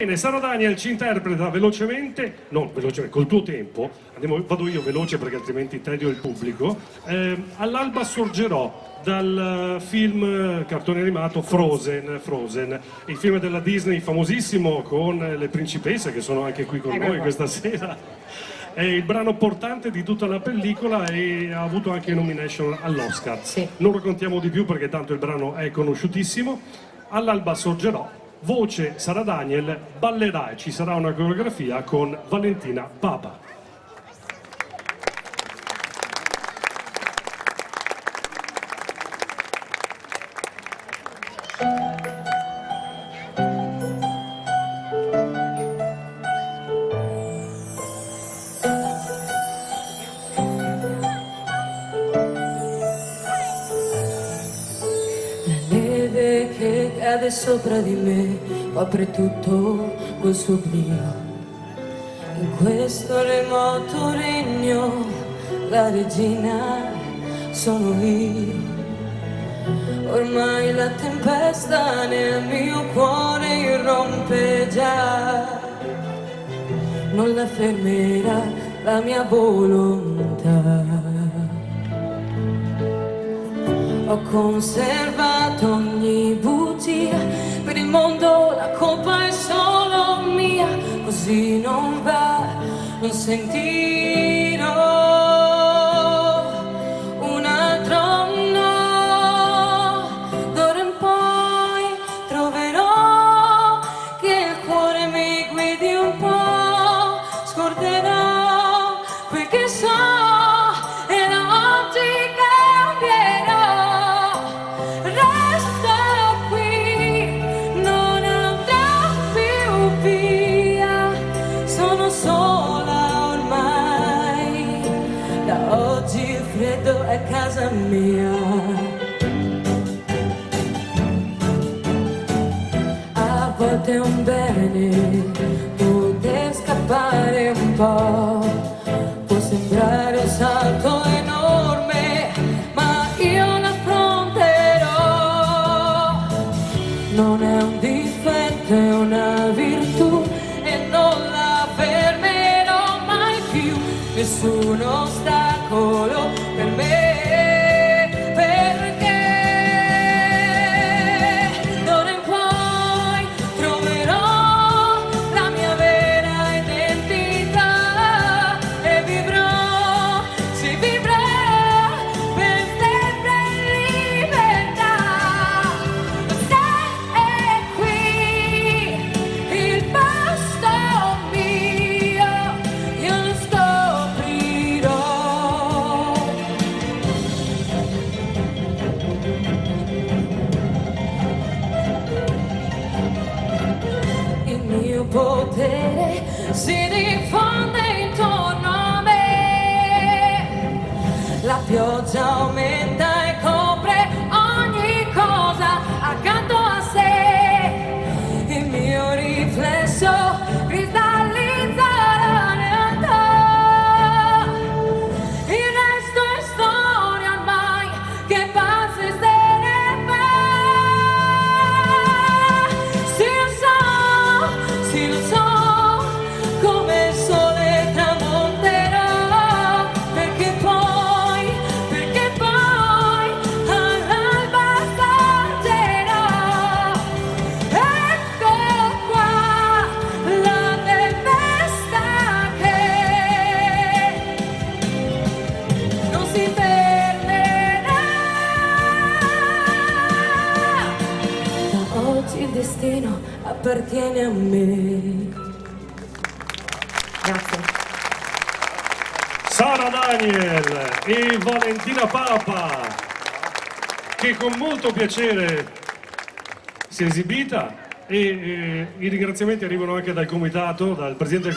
Bene, Sara Daniel ci interpreta velocemente, non velocemente, col tuo tempo, vado io veloce perché altrimenti tedio il pubblico, All'alba sorgerò, dal film cartone animato Frozen, il film della Disney famosissimo con le principesse che sono anche qui con noi questa sera. È il brano portante di tutta la pellicola e ha avuto anche nomination all'Oscar. Sì. Non raccontiamo di più perché tanto il brano è conosciutissimo. All'alba sorgerò, voce Sara Daniel, ballerà e ci sarà una coreografia con Valentina Papa. Che cade sopra di me copre tutto col suo brio. In questo remoto regno la regina sono io. Ormai la tempesta nel mio cuore irrompe già, non la fermerà la mia volontà. Ho conservato ogni bugia, per il mondo la colpa è solo mia, così non va, non sentirò un altro no. D'ora in poi troverò che il cuore mi guidi un po', scorderò quel che so e da oggi cambierò. Oggi il freddo è casa mia. A volte è un bene poter scappare un po', può sembrare un salto enorme, ma io l'affronterò. Non è un difetto, è una virtù e non la fermerò mai più. Nessuno ostacolo per me, perché d'ora in poi troverò la mia vera identità e vivrò, si vivrà per sempre in libertà. Se è qui il posto mio, io lo scoprirò. Il mio potere si diffonde intorno a me, la pioggia aumenta e copre ogni cosa accanto a sé, il mio riflesso cristallizza la realtà, il resto è storia ormai che passa e se ne va. Sì, lo so, come il sole tramonterà, perché poi all'alba sorgerò. Ecco qua la tempesta che non si fermerà. Da oggi il destino appartiene a me. Grazie. Sara Daniel e Valentina Papa, che con molto piacere si è esibita, e i ringraziamenti arrivano anche dal comitato, dal presidente del